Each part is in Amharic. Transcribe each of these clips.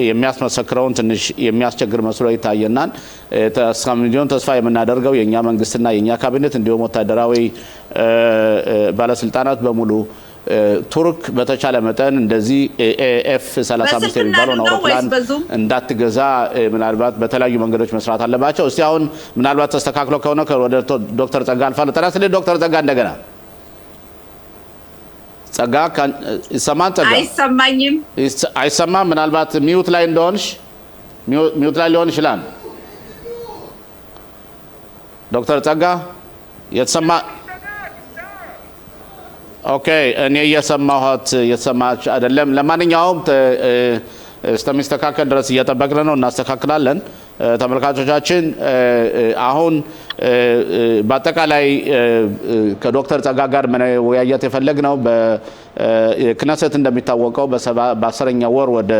የሚያስመሰክረውን ትንሽ የሚያስቸግር መስሎ ይታየናል። ተስፋ የምናደርገው የኛ መንግስትና የኛ ካቢኔት እንዲሁም ወታደራዊ ባለስልጣናት በሙሉ ቱርክ በተቻለ መጠን እንደዚህ ኤፍ35 የሚባለውን አውሮፕላን እንዳትገዛ ምናልባት በተለያዩ መንገዶች መስራት አለባቸው። እስቲ አሁን ምናልባት ተስተካክሎ ከሆነ ወደ ዶክተር ጸጋ አልፋለሁ። ጤና ይስጥልኝ ዶክተር ጸጋ። እንደገና ጸጋ ይሰማን? ጸጋ አይሰማም። ምናልባት ሚውት ላይ እንደሆንሽ ሚውት ላይ ሊሆን ይችላል። ዶክተር ጸጋ የተሰማ ኦኬ፣ እኔ እየሰማች አይደለም። ለማንኛውም እስከሚስተካከል ድረስ እየጠበቅን ነው፣ እናስተካክላለን። ተመልካቾቻችን አሁን በአጠቃላይ ከዶክተር ጸጋ ጋር መወያየት የፈለግነው በክነሰት እንደሚታወቀው በ10ኛ ወር ወደ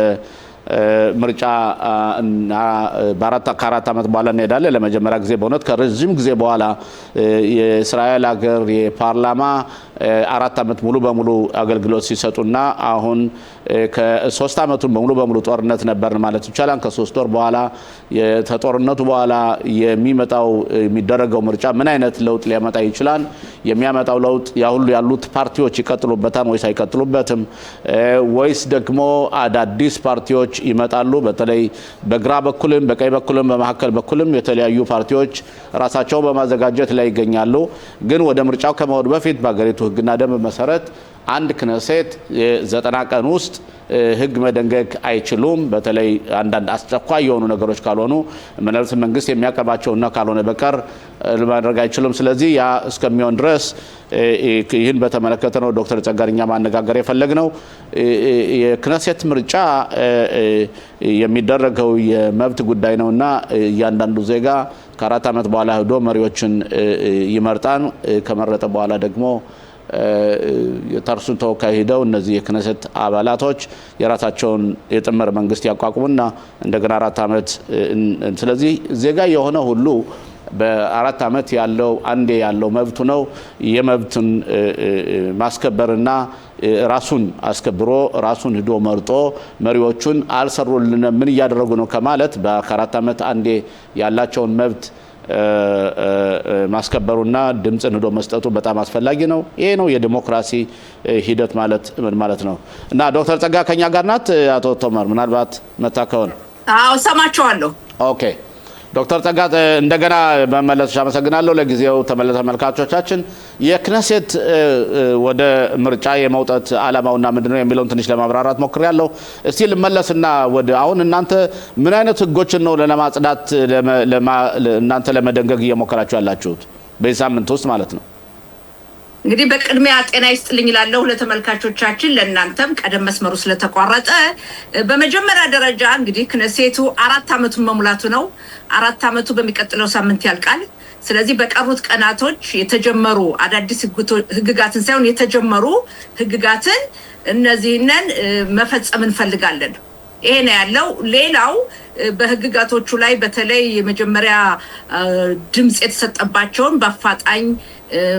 ምርጫ እና ከአራት ዓመት በኋላ እንሄዳለን። ለመጀመሪያ ጊዜ በእውነት ከረጅም ጊዜ በኋላ የእስራኤል ሀገር የፓርላማ 4 ዓመት ሙሉ በሙሉ አገልግሎት ሲሰጡና አሁን ከ3 ዓመቱን በሙሉ ጦርነት ነበር ማለት ይቻላል። ከ3 ወር በኋላ የተጦርነቱ በኋላ የሚደረገው ምርጫ ምን አይነት ለውጥ ሊያመጣ ይችላል? የሚያመጣው ለውጥ ያሁሉ ያሉት ፓርቲዎች ይቀጥሉበታል ወይስ አይቀጥሉበትም? ወይስ ደግሞ አዳዲስ ፓርቲዎች ይመጣሉ? በተለይ በግራ በኩልም በቀኝ በኩልም በመሐከል በኩልም የተለያዩ ፓርቲዎች ራሳቸውን በማዘጋጀት ላይ ይገኛሉ። ግን ወደ ምርጫው ከመሄዱ በፊት በአገሪቱ ሕግና ደንብ መሰረት አንድ ክነሴት 90 ቀን ውስጥ ሕግ መደንገግ አይችሉም። በተለይ አንዳንድ አስቸኳይ የሆኑ ነገሮች ካልሆኑ ምናልባት መንግስት የሚያቀርባቸውና ካልሆነ በቀር ማድረግ አይችሉም። ስለዚህ ያ እስከሚሆን ድረስ ይህን በተመለከተ ነው ዶክተር ጸጋኛ ማነጋገር የፈለግነው። የክነሴት ምርጫ የሚደረገው የመብት ጉዳይ ነውና እያንዳንዱ ዜጋ ከ4 ዓመት በኋላ ሄዶ መሪዎችን ይመርጣል። ከመረጠ በኋላ ደግሞ የተርሱን ተወካይ ሄደው እነዚህ የክነሰት አባላቶች የራሳቸውን የጥምር መንግስት ያቋቁሙና እንደገና 4 ዓመት ስለዚህ ዜጋ የሆነ ሁሉ በ4 ዓመት ያለው አንዴ ያለው መብቱ ነው። የመብቱን ማስከበርና ራሱን አስከብሮ ራሱን ሄዶ መርጦ መሪዎቹን አልሰሩልን ምን እያደረጉ ነው ከማለት በ4 ዓመት አንዴ ያላቸውን መብት ማስከበሩና ድምጽን ሄዶ መስጠቱ በጣም አስፈላጊ ነው። ይሄ ነው የዲሞክራሲ ሂደት ማለት ነው። እና ዶክተር ጸጋ ከኛ ጋር ናት። አቶ ቶማር ምናልባት መታከውን ሰማቸዋለሁ። ኦኬ ዶክተር ጸጋ እንደገና በመለስሽ አመሰግናለሁ። ለጊዜው ተመልካቾቻችን የክነሴት ወደ ምርጫ የመውጣት ዓላማውና ምንድነው የሚለውን ትንሽ ለማብራራት ሞክሬያለሁ። እስቲ ልመለስና ወደ አሁን እናንተ ምን አይነት ህጎችን ነው ለማጽዳት እናንተ ለመደንገግ እየሞከራችሁ ያላችሁት በዚህ ሳምንት ውስጥ ማለት ነው? እንግዲህ በቅድሚያ ጤና ይስጥልኝ እላለሁ ለተመልካቾቻችን፣ ለእናንተም ቀደም መስመሩ ስለተቋረጠ። በመጀመሪያ ደረጃ እንግዲህ ክነሴቱ 4 ዓመቱን መሙላቱ ነው። 4 ዓመቱ በሚቀጥለው ሳምንት ያልቃል። ስለዚህ በቀሩት ቀናቶች የተጀመሩ አዳዲስ ህግጋትን ሳይሆን የተጀመሩ ህግጋትን እነዚህንን መፈጸም እንፈልጋለን። ይሄ ነው ያለው። ሌላው በህግጋቶቹ ላይ በተለይ የመጀመሪያ ድምጽ የተሰጠባቸውን በአፋጣኝ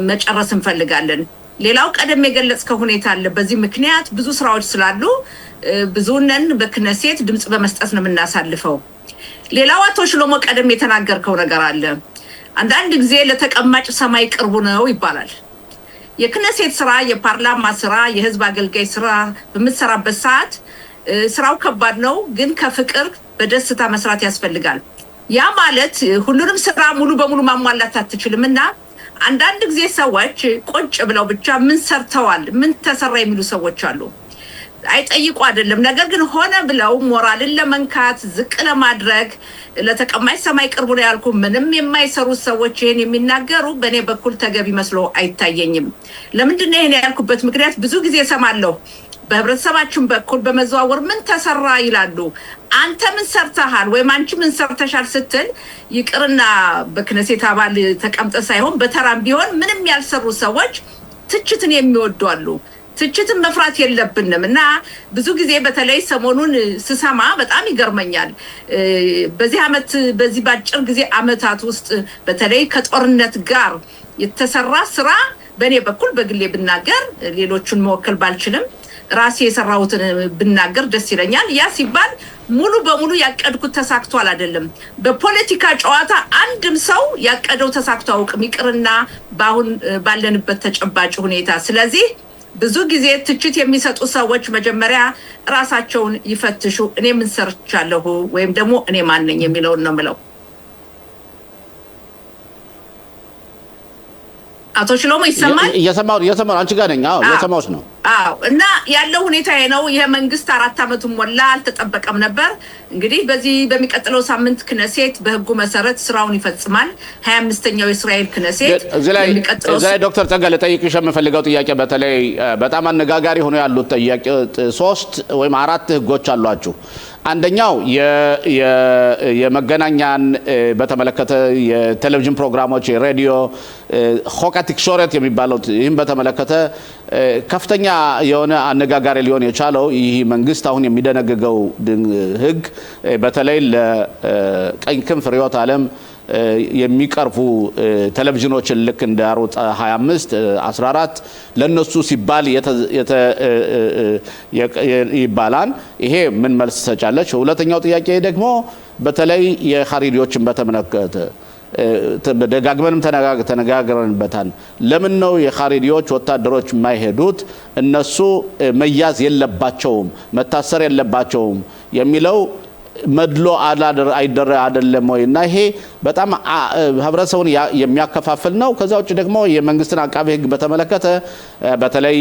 መጨረስ እንፈልጋለን። ሌላው ቀደም የገለጽከው ሁኔታ አለ። በዚህ ምክንያት ብዙ ስራዎች ስላሉ ብዙነን በክነሴት ድምጽ በመስጠት ነው የምናሳልፈው። ሌላው አቶ ሽሎሞ ቀደም የተናገርከው ነገር አለ። አንዳንድ ጊዜ ለተቀማጭ ሰማይ ቅርቡ ነው ይባላል። የክነሴት ስራ፣ የፓርላማ ስራ፣ የህዝብ አገልጋይ ስራ በምትሰራበት ሰዓት ስራው ከባድ ነው፣ ግን ከፍቅር በደስታ መስራት ያስፈልጋል። ያ ማለት ሁሉንም ስራ ሙሉ በሙሉ ማሟላት አትችልምና አንዳንድ ጊዜ ሰዎች ቁጭ ብለው ብቻ ምን ሰርተዋል ምን ተሰራ የሚሉ ሰዎች አሉ። አይጠይቁ አይደለም፣ ነገር ግን ሆነ ብለው ሞራልን ለመንካት ዝቅ ለማድረግ ለተቀማጭ ሰማይ ቅርቡ ነው ያልኩ ምንም የማይሰሩ ሰዎች ይሄን የሚናገሩ በኔ በኩል ተገቢ መስሎ አይታየኝም። ለምንድን ነው ይሄን ያልኩበት ምክንያት ብዙ ጊዜ ሰማለሁ። በህብረተሰባችን በኩል በመዘዋወር ምን ተሰራ ይላሉ። አንተ ምን ሰርተሃል ወይም አንቺ ምን ሰርተሻል ስትል ይቅርና በክነሴት አባል ተቀምጠ ሳይሆን በተራም ቢሆን ምንም ያልሰሩ ሰዎች ትችትን የሚወዱ አሉ። ትችትን መፍራት የለብንም እና ብዙ ጊዜ በተለይ ሰሞኑን ስሰማ በጣም ይገርመኛል። በዚህ ባጭር ጊዜ አመታት ውስጥ በተለይ ከጦርነት ጋር የተሰራ ስራ በኔ በኩል በግሌ ብናገር ሌሎቹን መወከል ባልችልም ራሴ የሰራሁትን ብናገር ደስ ይለኛል። ያ ሲባል ሙሉ በሙሉ ያቀድኩት ተሳክቷል አይደለም። በፖለቲካ ጨዋታ አንድም ሰው ያቀደው ተሳክቶ አውቅም ይቅርና ባሁን ባለንበት ተጨባጭ ሁኔታ። ስለዚህ ብዙ ጊዜ ትችት የሚሰጡ ሰዎች መጀመሪያ ራሳቸውን ይፈትሹ። እኔ ምን ሰርቻለሁ ወይም ደግሞ እኔ ማን ነኝ የሚለውን ነው የምለው። አቶ ሽሎሞ ይሰማል? እየሰማሁ አንቺ ጋር ነኝ። አዎ እየሰማሁሽ ነው። አዎ እና ያለው ሁኔታ ነው። ይሄ መንግስት 4 አመቱን ሞላ፣ አልተጠበቀም ነበር። እንግዲህ በዚህ በሚቀጥለው ሳምንት ክነሴት በህጉ መሰረት ስራውን ይፈጽማል። 25ኛው የእስራኤል ክነሴት እዚህ ላይ ዶክተር ጸጋ ለጠይቅሽ የምፈልገው ጥያቄ በተለይ በጣም አነጋጋሪ ሆኖ ያሉት ጥያቄ 3 ወይም 4 ህጎች አሏችሁ። አንደኛው የመገናኛን በተመለከተ የቴሌቪዥን ፕሮግራሞች የሬዲዮ ሆቃቲክ ሾረት የሚባለው ይህም በተመለከተ ከፍተኛ የሆነ አነጋጋሪ ሊሆን የቻለው ይህ መንግስት አሁን የሚደነግገው ህግ በተለይ ለቀኝ ክንፍ ርዕዮተ ዓለም የሚቀርቡ ቴሌቪዥኖችን ልክ እንደ አሮጽ 25 14 ለነሱ ሲባል ይባላል። ይሄ ምን መልስ ሰጫለች? ሁለተኛው ጥያቄ ደግሞ በተለይ የኻሪዲዎችን በተመለከተ ደጋግመንም ተነጋግረንበታል። ለምን ነው የኻሪዲዎች ወታደሮች የማይሄዱት? እነሱ መያዝ የለባቸውም መታሰር የለባቸውም የሚለው መድሎ አይደለም ወይ? እና ይሄ በጣም ህብረተሰቡን የሚያከፋፍል ነው። ከዛ ውጭ ደግሞ የመንግስትን አቃቤ ህግ በተመለከተ በተለይ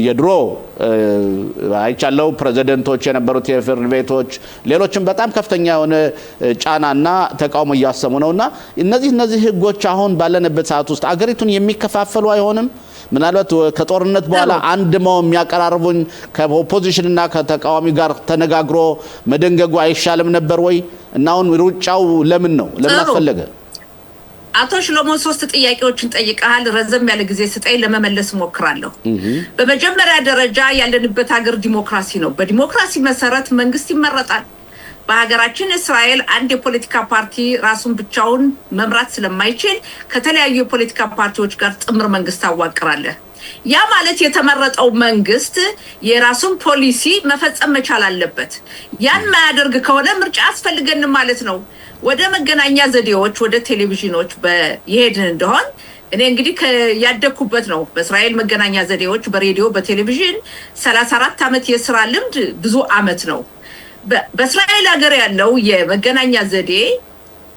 የድሮ አይቻለው ፕሬዚደንቶች የነበሩት የፍርድ ቤቶች ሌሎችም በጣም ከፍተኛ የሆነ ጫናና ተቃውሞ እያሰሙ ነውና እነዚህ ህጎች አሁን ባለንበት ሰዓት ውስጥ አገሪቱን የሚከፋፈሉ አይሆንም? ምናልባት ከጦርነት በኋላ አንድ ነው የሚያቀራርቡን ከኦፖዚሽን እና ከተቃዋሚ ጋር ተነጋግሮ መደንገጉ አይሻልም ነበር ወይ? እና አሁን ሩጫው ለምን ነው? ለምን አስፈለገ? አቶ ሽሎሞ 3 ጥያቄዎችን ጠይቀሃል። ረዘም ያለ ጊዜ ስጠኝ ለመመለስ ሞክራለሁ። በመጀመሪያ ደረጃ ያለንበት ሀገር ዲሞክራሲ ነው። በዲሞክራሲ መሰረት መንግስት ይመረጣል። በሀገራችን እስራኤል አንድ የፖለቲካ ፓርቲ ራሱን ብቻውን መምራት ስለማይችል ከተለያዩ የፖለቲካ ፓርቲዎች ጋር ጥምር መንግስት አዋቅራለ። ያ ማለት የተመረጠው መንግስት የራሱን ፖሊሲ መፈጸም መቻል አለበት። ያን ማያደርግ ከሆነ ምርጫ አስፈልገን ማለት ነው። ወደ መገናኛ ዘዴዎች ወደ ቴሌቪዥኖች በየሄድን እንደሆን እኔ እንግዲህ ያደኩበት ነው። በእስራኤል መገናኛ ዘዴዎች በሬዲዮ በቴሌቪዥን 34 አመት የሥራ ልምድ ብዙ አመት ነው። በእስራኤል ሀገር ያለው የመገናኛ ዘዴ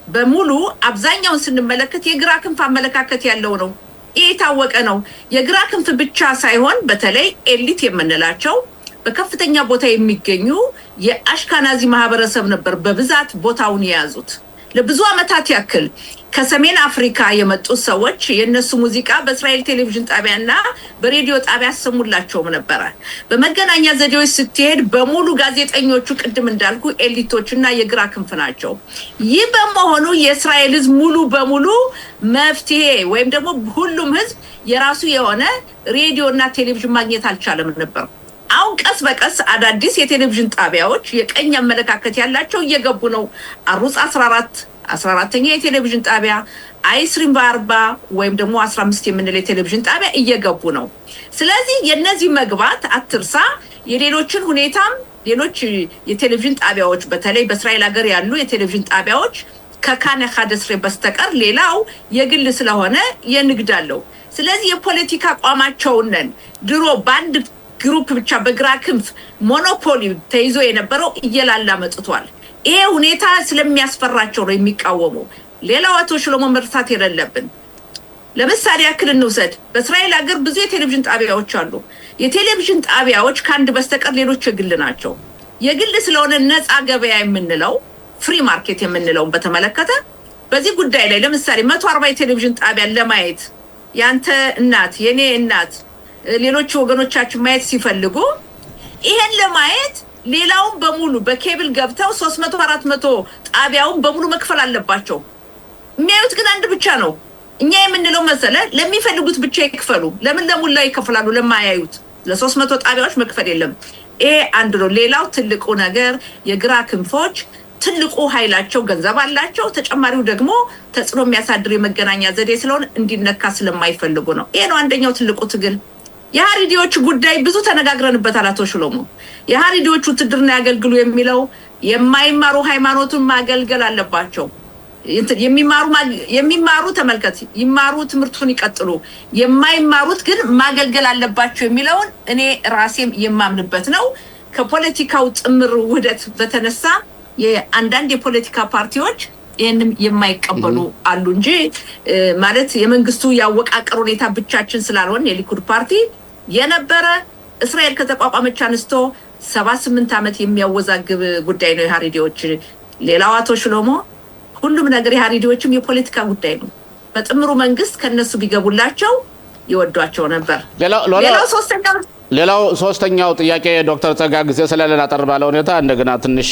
በሙሉ አብዛኛውን ስንመለከት የግራ ክንፍ አመለካከት ያለው ነው። ይሄ የታወቀ ነው። የግራ ክንፍ ብቻ ሳይሆን በተለይ ኤሊት የምንላቸው በከፍተኛ ቦታ የሚገኙ የአሽካናዚ ማህበረሰብ ነበር በብዛት ቦታውን የያዙት። ለብዙ አመታት ያክል ከሰሜን አፍሪካ የመጡ ሰዎች የነሱ ሙዚቃ በእስራኤል ቴሌቪዥን ጣቢያና በሬዲዮ ጣቢያ ሰሙላቸው ነበር። በመገናኛ ዘዴዎች ስትሄድ በሙሉ ጋዜጠኞቹ ቅድም እንዳልኩ ኤሊቶችና የግራ ክንፍ ናቸው። ይህ በመሆኑ የእስራኤል ህዝብ ሙሉ በሙሉ መፍትሄ ወይም ደግሞ ሁሉም ህዝብ የራሱ የሆነ ሬዲዮና ቴሌቪዥን ማግኘት አልቻለም ነበር። አሁን ቀስ በቀስ አዳዲስ የቴሌቪዥን ጣቢያዎች የቀኝ አመለካከት ያላቸው እየገቡ ነው። አሩጽ 14ኛ የቴሌቪዥን ጣቢያ አይስሪም በ40 ወይም ደግሞ 15 የምንለው የቴሌቪዥን ጣቢያ እየገቡ ነው። ስለዚህ የነዚህ መግባት አትርሳ። የሌሎችን ሁኔታም ሌሎች የቴሌቪዥን ጣቢያዎች በተለይ በእስራኤል ሀገር ያሉ የቴሌቪዥን ጣቢያዎች ከካን 11 በስተቀር ሌላው የግል ስለሆነ የንግድ አለው። ስለዚህ የፖለቲካ አቋማቸውን ድሮ ባንድ ግሩፕ ብቻ በግራ ክንፍ ሞኖፖሊ ተይዞ የነበረው እየላላ መጥቷል። ይሄ ሁኔታ ስለሚያስፈራቸው ነው የሚቃወሙ። ሌላው አቶ ሽሎሞ መርሳት የሌለብን ለምሳሌ ያክል እንውሰድ። በእስራኤል ሀገር ብዙ የቴሌቪዥን ጣቢያዎች አሉ። የቴሌቪዥን ጣቢያዎች ከአንድ በስተቀር ሌሎች የግል ናቸው። የግል ስለሆነ ነፃ ገበያ የምንለው ፍሪ ማርኬት የምንለው በተመለከተ በዚህ ጉዳይ ላይ ለምሳሌ 140 የቴሌቪዥን ጣቢያን ለማየት ያንተ እናት የኔ እናት ሌሎች ወገኖቻችን ማየት ሲፈልጉ ይሄን ለማየት ሌላውን በሙሉ በኬብል ገብተው 300 400 ጣቢያውን በሙሉ መክፈል አለባቸው። የሚያዩት ግን አንድ ብቻ ነው። እኛ የምንለው መሰለ ለሚፈልጉት ብቻ ይክፈሉ። ለምን ለሙላ ይከፍላሉ? ለማያዩት ለ300 ጣቢያዎች መክፈል የለም። ይሄ አንድ ነው። ሌላው ትልቁ ነገር የግራ ክንፎች ትልቁ ኃይላቸው ገንዘብ አላቸው። ተጨማሪው ደግሞ ተጽዕኖ የሚያሳድር የመገናኛ ዘዴ ስለሆነ እንዲነካ ስለማይፈልጉ ነው። ይሄ ነው አንደኛው ትልቁ ትግል። የሀሪዲዎች ጉዳይ ብዙ ተነጋግረንበታል አቶ ሽሎሞ። የሀሪዲዎች ውትድርና ያገልግሉ የሚለው የማይማሩ ሃይማኖቱን ማገልገል አለባቸው። የሚማሩ ተመልከት፣ ይማሩ፣ ትምህርቱን ይቀጥሉ፣ የማይማሩት ግን ማገልገል አለባቸው የሚለውን እኔ ራሴም የማምንበት ነው። ከፖለቲካው ጥምር ውህደት በተነሳ የአንዳንድ የፖለቲካ ፓርቲዎች ይህንም የማይቀበሉ አሉ እንጂ ማለት የመንግስቱ ያወቃቀር ሁኔታ ብቻችን ስላልሆነ የሊኩድ ፓርቲ የነበረ እስራኤል ከተቋቋመች አንስቶ 78 ዓመት የሚያወዛግብ ጉዳይ ነው የሀሪዲዎች። ሌላው አቶ ሽሎሞ ሁሉም ነገር የሀሪዲዎችም የፖለቲካ ጉዳይ ነው። በጥምሩ መንግስት ከነሱ ቢገቡላቸው ይወዷቸው ነበር። ሌላው ሶስተኛው ጥያቄ ዶክተር ጸጋ ጊዜ ስለሌላ አጠር ባለ ሁኔታ እንደገና ትንሽ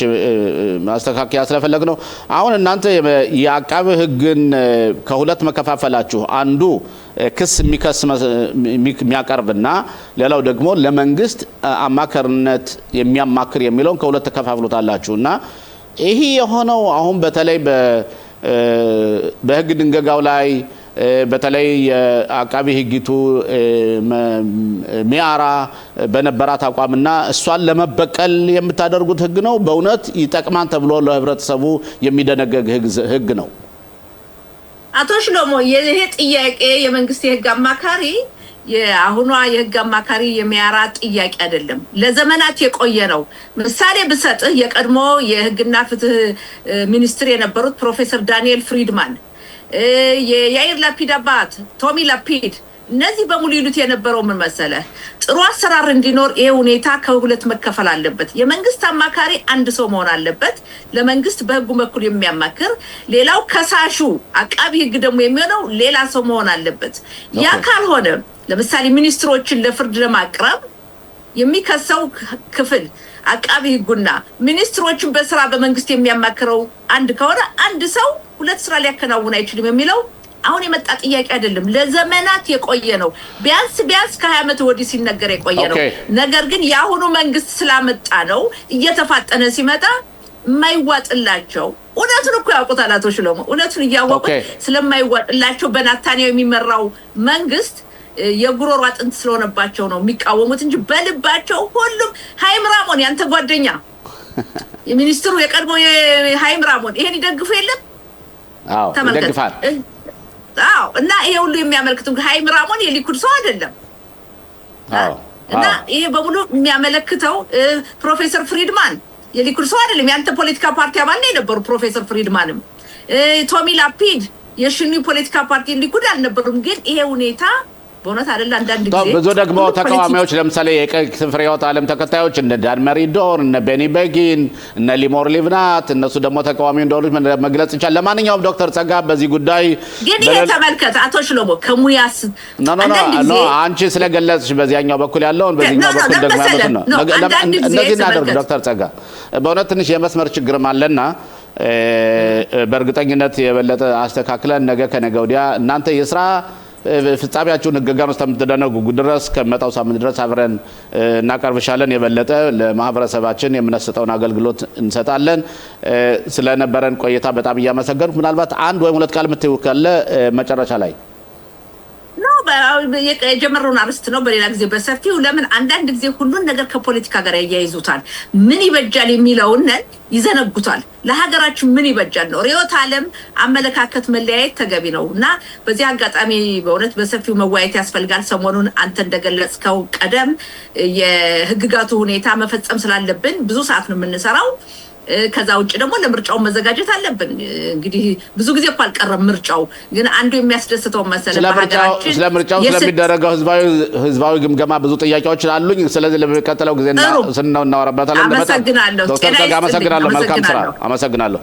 ማስተካከያ ስለፈለግ ነው። አሁን እናንተ የአቃቤ ሕግን ከሁለት መከፋፈላችሁ፣ አንዱ ክስ የሚያቀርብና ሌላው ደግሞ ለመንግስት አማካሪነት የሚያማክር የሚለውን ከሁለት ተከፋፍሉታላችሁ እና ይሄ የሆነው አሁን በተለይ በህግ ድንገጋው ላይ በተለይ የአቃቤ ሕጊቱ ሚያራ በነበራት አቋምና እሷን ለመበቀል የምታደርጉት ህግ ነው። በእውነት ይጠቅማን ተብሎ ለህብረተሰቡ የሚደነገግ ህግ ነው? አቶ ሽሎሞ ይሄ ጥያቄ የመንግስት የህግ አማካሪ የአሁኗ የህግ አማካሪ የሚያራ ጥያቄ አይደለም፣ ለዘመናት የቆየ ነው። ምሳሌ ብሰጥህ የቀድሞ የህግና ፍትህ ሚኒስትር የነበሩት ፕሮፌሰር ዳንኤል ፍሪድማን፣ የያይር ላፒድ አባት ቶሚ ላፒድ፣ እነዚህ በሙሉ ይሉት የነበረው ምን መሰለህ? ጥሩ አሰራር እንዲኖር ይሄ ሁኔታ ከሁለት መከፈል አለበት። የመንግስት አማካሪ አንድ ሰው መሆን አለበት፣ ለመንግስት በህጉ በኩል የሚያማክር። ሌላው ከሳሹ አቃቢ ህግ ደግሞ የሚሆነው ሌላ ሰው መሆን አለበት። ያ ካልሆነ ለምሳሌ ሚኒስትሮችን ለፍርድ ለማቅረብ የሚከሰው ክፍል አቃቢ ህጉና ሚኒስትሮችን በስራ በመንግስት የሚያማክረው አንድ ከሆነ አንድ ሰው ሁለት ስራ ሊያከናውን አይችልም የሚለው አሁን የመጣ ጥያቄ አይደለም። ለዘመናት የቆየ ነው። ቢያንስ ከ20 ዓመት ወዲህ ሲነገር የቆየ ነው። ነገር ግን የአሁኑ መንግስት ስላመጣ ነው እየተፋጠነ ሲመጣ የማይዋጥላቸው። እውነቱን እኮ ያውቁታል አቶ ሽሎሞ። እውነቱን እያወቁ ስለማይዋጥላቸው በናታንያው የሚመራው መንግስት የጉሮሮ አጥንት ስለሆነባቸው ነው የሚቃወሙት እንጂ በልባቸው ሁሉም ሃይም ራሞን ያንተ ጓደኛ የሚኒስትሩ የቀድሞ ሃይም ራሞን ይሄን ይደግፉ የለም? አዎ ይደግፋል። አዎ። እና ይሄ ሁሉ የሚያመለክተው ሃይም ራሞን የሊኩድ ሰው አይደለም። አዎ። እና ይሄ በሙሉ የሚያመለክተው ፕሮፌሰር ፍሪድማን የሊኩድ ሰው አይደለም። ያንተ ፖለቲካ ፓርቲ አባል ነው የነበሩ ፕሮፌሰር ፍሪድማንም ቶሚ ላፒድ የሽኒ ፖለቲካ ፓርቲ ሊኩድ አልነበሩም። ግን ይሄ ሁኔታ በእውነት አይደለ አንዳንድ ጊዜ ብዙ ደግሞ ተቃዋሚዎች ለምሳሌ የቀይ ፍሬህይወት ዓለም ተከታዮች እነ ዳን መሪዶር እነ ቤኒ ቤጊን እነ ሊሞር ሊብናት እነሱ ደግሞ ተቃዋሚ እንደሆኑ መግለጽ ይቻላል። ለማንኛውም ዶክተር ጸጋ በዚህ ጉዳይ ግን ይሄ ተመልከተ አቶ ሽሎሞ ከሙያስ ኖ አንቺ ስለገለጽሽ በዚያኛው በኩል ያለውን በዚህኛው በኩል ደግሞ ያሉት ነው። እንደዚህ እናደርግ ዶክተር ጸጋ በእውነት ትንሽ የመስመር ችግርም አለና በእርግጠኝነት የበለጠ አስተካክለን ነገ ከነገ ወዲያ እናንተ የስራ ፍጻሜያችሁን ህግጋን ውስጥ የምትደነጉ ድረስ ከመጣው ሳምንት ድረስ አብረን እናቀርብሻለን። የበለጠ ለማህበረሰባችን የምንሰጠውን አገልግሎት እንሰጣለን። ስለነበረን ቆይታ በጣም እያመሰገንኩ ምናልባት አንድ ወይም ሁለት ቃል የምትይው ካለ መጨረሻ ላይ የጀመረውን አርስት ነው በሌላ ጊዜ በሰፊው ለምን አንዳንድ ጊዜ ሁሉን ነገር ከፖለቲካ ጋር ያያይዙታል። ምን ይበጃል የሚለውን ይዘነጉታል። ለሀገራችን ምን ይበጃል ነው ሪዮት ዓለም አመለካከት መለያየት ተገቢ ነው እና በዚህ አጋጣሚ በእውነት በሰፊው መወያየት ያስፈልጋል። ሰሞኑን አንተ እንደገለጽከው ቀደም የህግጋቱ ሁኔታ መፈጸም ስላለብን ብዙ ሰዓት ነው የምንሰራው። ከዛ ውጭ ደግሞ ለምርጫው መዘጋጀት አለብን። እንግዲህ ብዙ ጊዜ እኮ አልቀረም ምርጫው። ግን አንዱ የሚያስደስተው መሰለ በሀገራችን ስለምርጫው ስለሚደረገው ህዝባዊ ግምገማ ብዙ ጥያቄዎች አሉኝ። ስለዚህ ለሚቀጥለው ጊዜ እናወራበታለን። አመሰግናለሁ። ዶክተር ጸጋ አመሰግናለሁ። መልካም ስራ። አመሰግናለሁ።